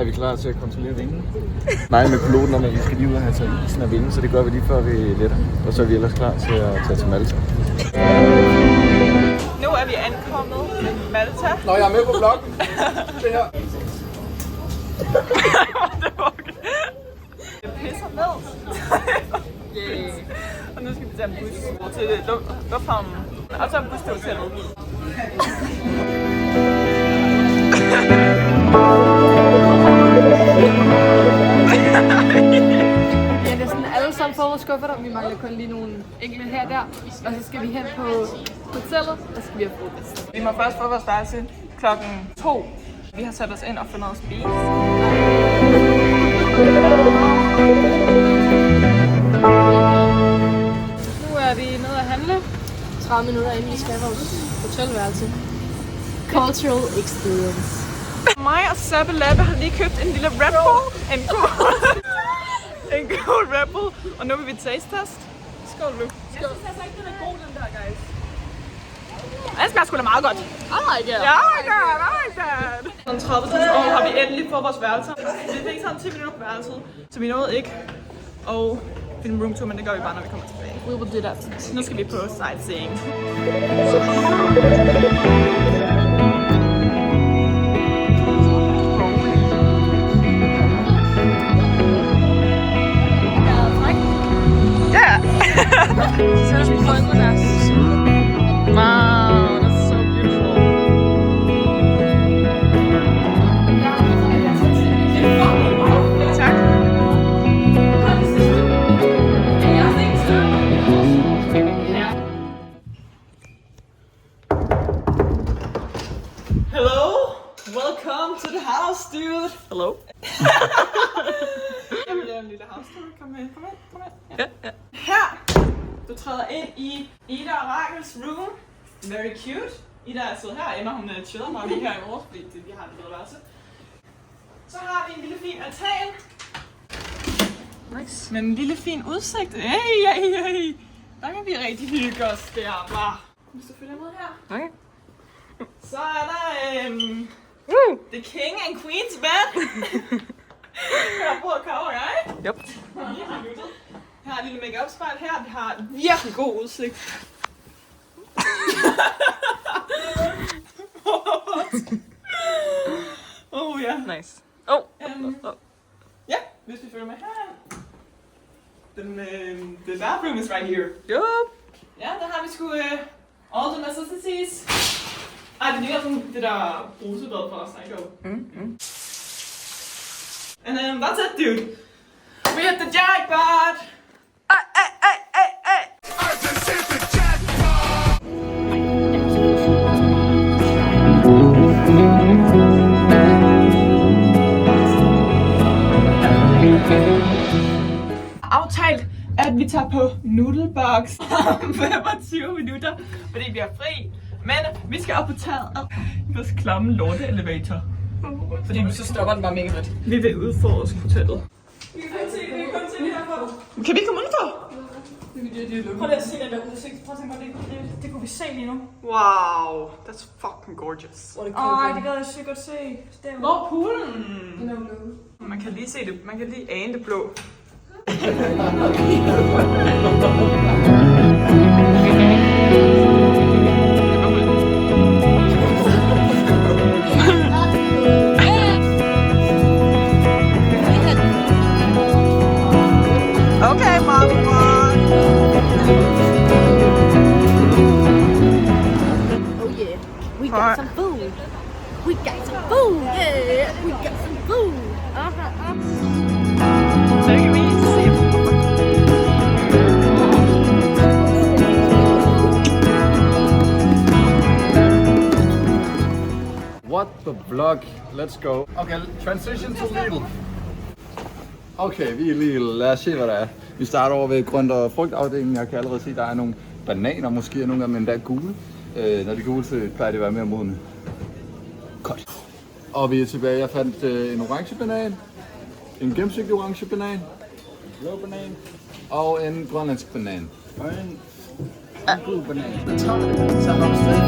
er vi klar til at kontrollere vingen. Nej, med piloten om, at vi skal lige ud og have taget isen og vingen, så det gør vi lige før vi letter. Og så er vi ellers klar til at tage til Malta. Nu er vi ankommet i Malta. Nå, jeg er med på vloggen. Se her. Det pisser ned. Yeah. Og nu skal vi tage en bus til lufthavnen. Og så en bus til hotellet. Ja, det er sådan alle sammen forudskuffer der. Vi mangler kun lige nogle enkelte her og der. Og så skal vi hen på hotellet, og så skal vi have frokost. Vi må først få vores værelse klokken 2. Vi har sat os ind og fundet noget at spise. Nu er vi nede at handle. 30 minutter inden vi skal have vores hotelværelse. Cultural experience. Mig og Sabbe Labbe har lige købt en lille Red Bull. En god Red Bull. Og nu vil vi taste-test. Skål, Luke. Jeg synes altså ikke, den er god, den der, guys. Den smager sgu da meget godt. I like it. Ja, I like that. Om 30.000 år har vi endelig fået vores værelser. Vi fik sådan 10 minutter på værelset, så vi nåede ikke at finde en roomtour, men det gør vi bare, når vi kommer tilbage. We will do that. Nu skal vi på sightseeing. Så er der folkedans. Wow, that's so beautiful. Tak. Hello, welcome to the house, dude. Hello. Jeg vil lave en lille house tour. Kom ind. Ja. Her. Du træder ind i Ida og Rachels room. Very cute. Ida er siddet her. Emma, hun chiller mig lige her i vores, fordi vi har en bedre værelse. Så har vi en lille fin altan. Nice. Med en lille fin udsigt. Hey. Der kan vi rigtig hygge os der. Wow. Hvis du følger med her. Okay. Så er der the king and queen's bed. Her bor Kåre og jeg. Yep. Her er et lille make-up spejl her. Vi har virkelig god udsigt. Oh ja. Nice. Ja, hvis vi følger med her. The bathroom is right here. Yup. Ja, der har vi sgu all the necessities. Ej, det ligner sådan det der brusebad for Psycho. And that's it, dude. We hit the jackpot! Hey! I just hit the jackpot! Aftalt, at vi tager på Noodlebox om 25 minutter, fordi vi er fri. Men vi skal op på taget i vores klamme lorte-elevator. Fordi så stopper den bare mega fedt. Vi vil udforske hotellet. Vi kan kun se det herfra. Kan vi komme udenfor? Prøv lige at se den der udsigt. Prøv at tænke på det kunne vi se lige nu. Wow, that's fucking gorgeous. Ej, det gad jeg så godt se. Hvor er poolen? Man kan lige se det, man kan lige ane det blå. Okay, mama. Oh yeah, we got some food. We got some food. Yeah, we got some food. Take it easy. What the vlog? Let's go. Okay, transition to Lidl. Okay, vi er lige. Lad os se, hvad der er. Vi starter over ved grønt- og frugtafdelingen. Jeg kan allerede se, at der er nogle bananer, måske nogle af dem endda gule. Når de er gule, så plejer det at være mere modne. Godt. Og vi er tilbage. Jeg fandt en orange banan, en gennemsigtig orange banan, en blå banan og en grønlandsk banan. Og en gul banan. Så har vi stadig.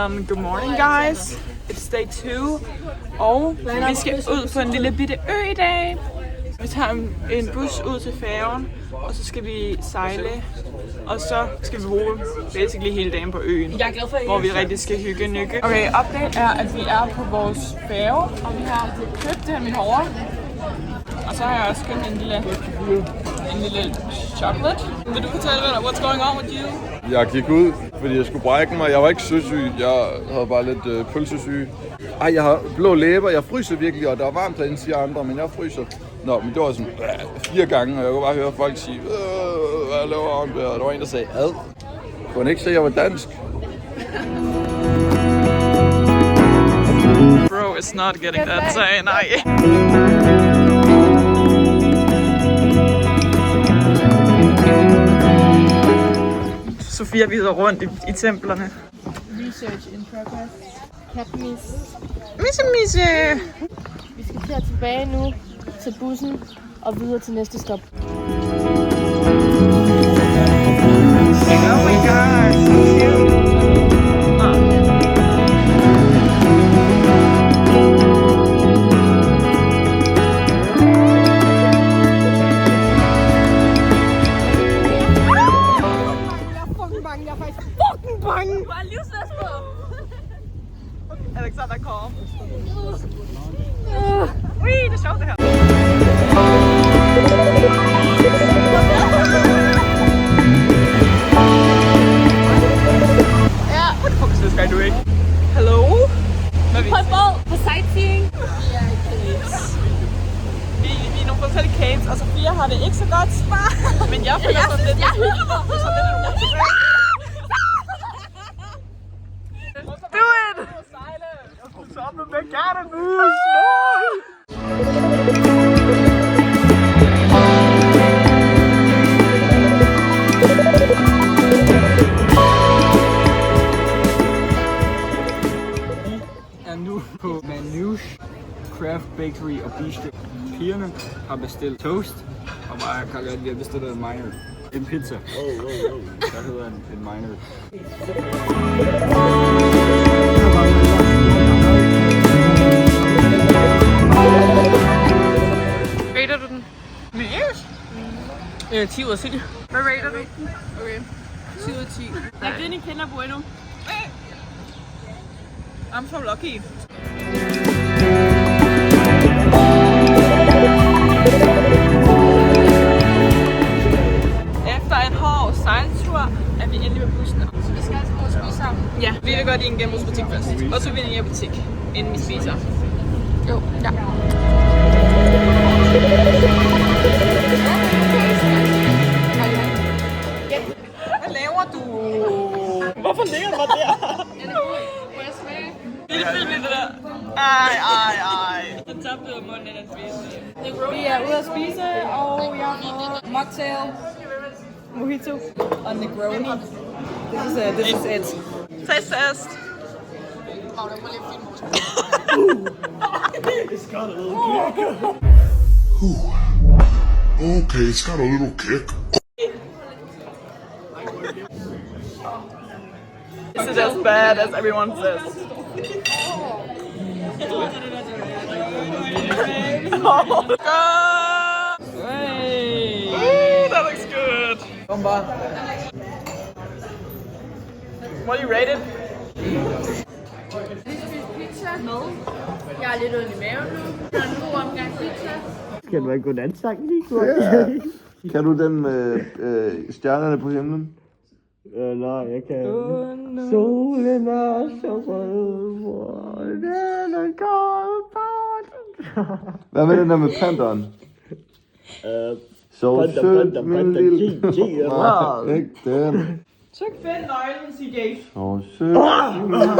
Good morning guys, it's day 2, og vi skal ud på en lille bitte ø i dag. Vi tager en bus ud til færgen, og så skal vi sejle, og så skal vi bruge basically hele dagen på øen, hvor vi rigtig skal hygge nykke. Okay, update er, at vi er på vores færge, og vi har købt det her med herovre. Og så har jeg også købt en lille chocolate. Vil du fortælle mig, what's going on with you? Jeg gik ud, fordi jeg skulle brække mig. Jeg var ikke søsyg, jeg havde bare lidt pølsesyg. Ej, jeg har blå læber, jeg fryser virkelig, og der er varmt derinde, siger andre, men jeg fryser. Nå, men det var sådan 4 gange, og jeg kunne bare høre folk sige, hvad laver han der? Og der var en, der sagde, ad. Kunne han ikke se, at jeg var dansk? Bro is not getting that, sagde nej. Sofia viser rundt i templerne. Research in progress. Katmis. Misse. Vi skal køre tilbage nu til bussen og videre til næste stop. Oh my god, so cute. Alexander kom. Ui, det er sjovt det her. Ja. What the fuck is this guy doing? Hello? Hvad vi? På båd, på sightseeing. Vi er nogle forskellige camps, og Sofia har det ikke så godt. Men jeg føler sådan lidt. Jeg hygger mig. Do it! Sammen med Gattermus! Vi er nu på Manouche Craft Bakery og Bistro. Pigerne har bestilt toast, og mig og Karl, vi har bestilt en minor. En pizza. Der hedder en minor. Rater du den? Yes. 10 ud af 10. Hvad rater du? Okay. 10 ud af 10. Jeg er den kender Bueno. I'm so lucky. Efter en hård sejltur er vi endelig ved bussen. Så vi skal altså gå og spise sammen. Ja, vi vil godt i en genbrugsbutik først. Og så vil vi i en butik, inden vi spiser. Jo, ja. Hvad laver du? Hvorfor ligger du der? Må jeg smage? Det er filmen det der. Ej. Den tabte af munden af den spise. Vi er ude at spise, og jeg får mocktail, mojito og Negroni. This is it. Test. Okay, it's got a little kick. Is it as bad as everyone says? Hey. Ooh, that looks good. What do you rate it? Pizza med. Jeg er lidt ondt i maven nu. Der er en god omgang pizza. Skal du have godnatsang lige nu? Ja. Kan du den med stjernerne på himlen? Nej, jeg kan. Solen er så rød, hvor den er kold bort. Hvad med den der med panderen? Så sødt, min lille. Ikke den. Så find nøglen, CJ. Så sødt, min lille.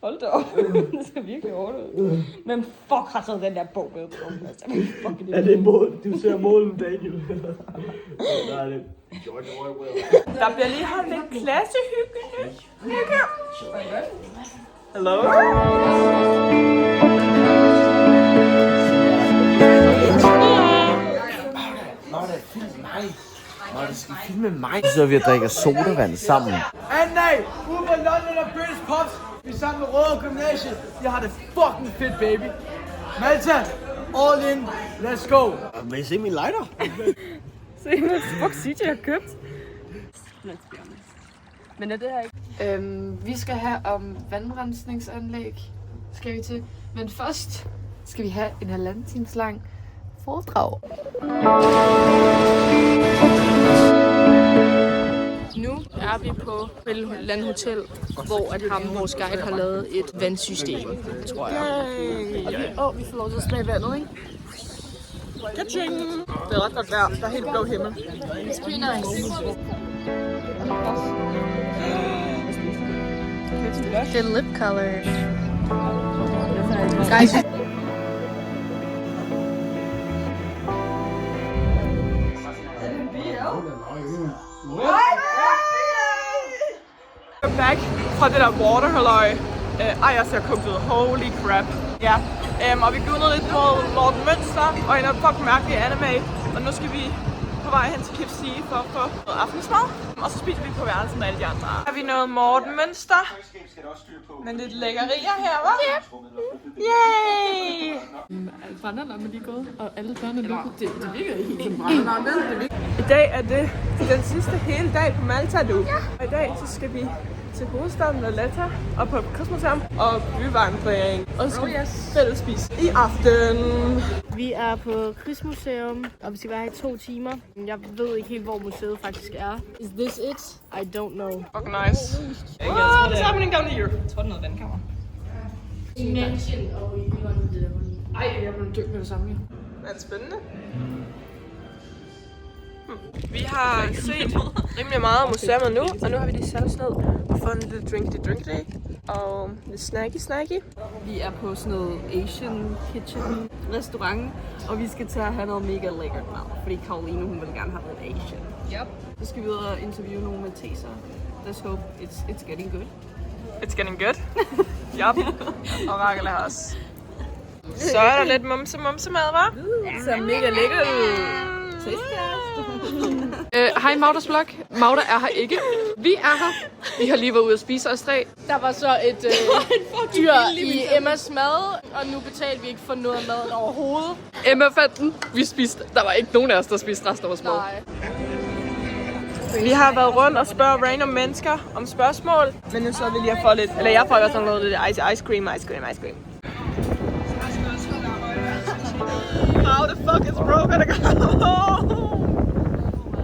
Hold da op. Det skal virkelig ordnet. Men fuck har så den der bog med. Er det mål? Du ser målen, Daniel. Nej, det er George Orwell. Der bliver lige holdt lidt klassehygge. Hello? Nå, du skal filme mig. Så vi drikker sodavand sammen. Anna, ude på London og British Pops. Vi er sammen med Røde Gymnasiet. Jeg har det fucking fedt, baby. Malta, all in. Let's go. Vil I se min lighter? Se, hvad fuck CJ har købt. Men er det her ikke? Vi skal have om vandrensningsanlæg, skal vi til. Men først skal vi have en 1,5 times lang foredrag. Nu er vi på Land Hotel, hvor at vores guide har lavet et vandsystem, tror jeg. Og vi får lov til at smage vandet, ikke? Ka-ching! Det er ret godt vejr. Der er helt blå himmel. It's pretty nice. The lip color. Guys. Back fra det der waterhalløj. Jeg ser kumpet. Holy crap. Ja. Og vi gunnede lidt mod Morten Mønster og en fucking mærkelig anime. Og nu skal vi på vej hen til KFC for at få noget aftensmad. Og så spiser vi på værelsen med alle de andre. Har vi noget Morten Mønster? Men lidt lækkerier her, hva'? Ja. Yay! Brænderlampen er lige gået, og alle dørene er lukket. Det virker ikke helt som brænderlampen. I dag er det den sidste hele dag på Malta, du. Og i dag så skal vi til hovedstaden Valletta og på Kosmoseum og byvandring. Og så skal vi fælles spise i aften. Vi er på Krigsmuseum, og vi skal være her i 2 timer. Jeg ved ikke helt, hvor museet faktisk er. Is this it? I don't know. Fucking nice. What's happening down here? Jeg tror, det er noget vandkammer. Ej, jeg blev død med det samme. Er det spændende? Vi har set rimelig meget af museet nu, og nu har vi lige sat os ned og fundet lidt drinky og lidt snacky. Vi er på sådan noget Asian kitchen restaurant, og vi skal til at have noget mega lækkert mad, fordi Karoline, hun vil gerne have noget Asian. Yep. Så skal vi ud og interviewe nogle malteser. Let's hope it's getting good. It's getting good. Yup. Og Rakel er også. Så er der lidt mumse mad, hva'? Så mega lækkert. Hej Magdas vlog. Magda er her ikke. Vi er her. Vi har lige været ude at spise os 3. Der var så et dyr i Emmas mad, og nu betalte vi ikke for noget af maden overhovedet. Emma fandt den. Vi spiste. Der var ikke nogen af os, der spiste resten af vores mad. Nej. Vi har været rundt og spørget random mennesker om spørgsmål, men nu så vil jeg få lidt, eller jeg får i hvert fald noget lidt ice cream. How the fuck is bro gonna go?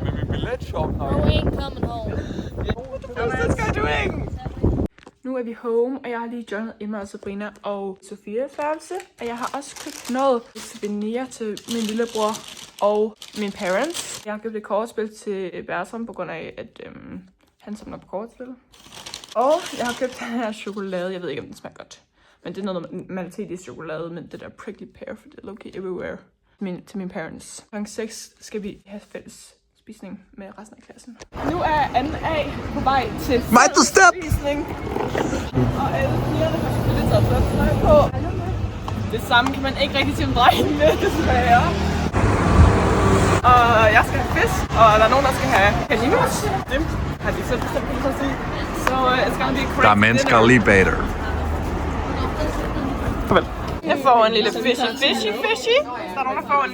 Men min billetshop nok. Bro ain't coming home. What is this guy doing? Nu er vi home, og jeg har lige joinet Emma og Sabrina og Sofias værelse. Og jeg har også købt noget souvenir til min lillebror og mine parents. Jeg har købt et kortspil til Bertram på grund af, at han samler på kortspil. Og jeg har købt den her chokolade. Jeg ved ikke, om den smager godt. Men det er noget Maltese chokolade med det der prickly pear, for det er low-key everywhere. Til mine parents. Klokken 6 skal vi have fælles spisning med resten af klassen. Nu er 2A på vej til fælles spisning. Og alle pigerne har selvfølgelig taget flot på. Det samme kan man ikke rigtig til en dreng med, desværre. Og jeg skal have fisk, og der er nogen, der skal have caninos. Dem har de selv bestemt på at sige. Så it's gonna be crazy. Der er mennesker lige bag dig. Farvel. Jeg får en lille fishy. Der er nogen, der får en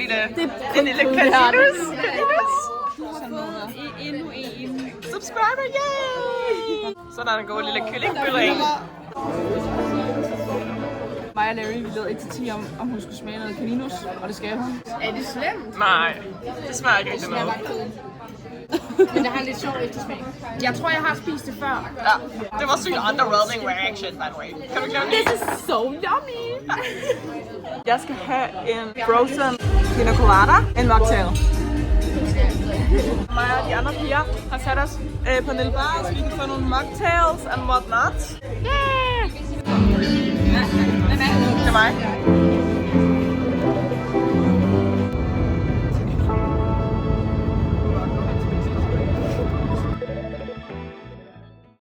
lille caninos. Endnu en. Subscriber, yay! Så der er en god lille kyllingbylling. Mig og Larry, vi lavede 1-10 om hun skulle smage noget caninos, og det skal hun. Er det slemt? Nej, det smager ikke rigtig noget. Men det har en lidt sjov eftersmag. Jeg tror, jeg har spist det før. Ja, det var sygt underwhelming reaction, by the way. Kan du glemme det? This is so yummy! Jeg skal have en frozen pina colada, en mocktail. Mig og de andre piger har sat os på en lille bar, så vi kan få nogle mocktails and whatnot. Yeah! Det er mig.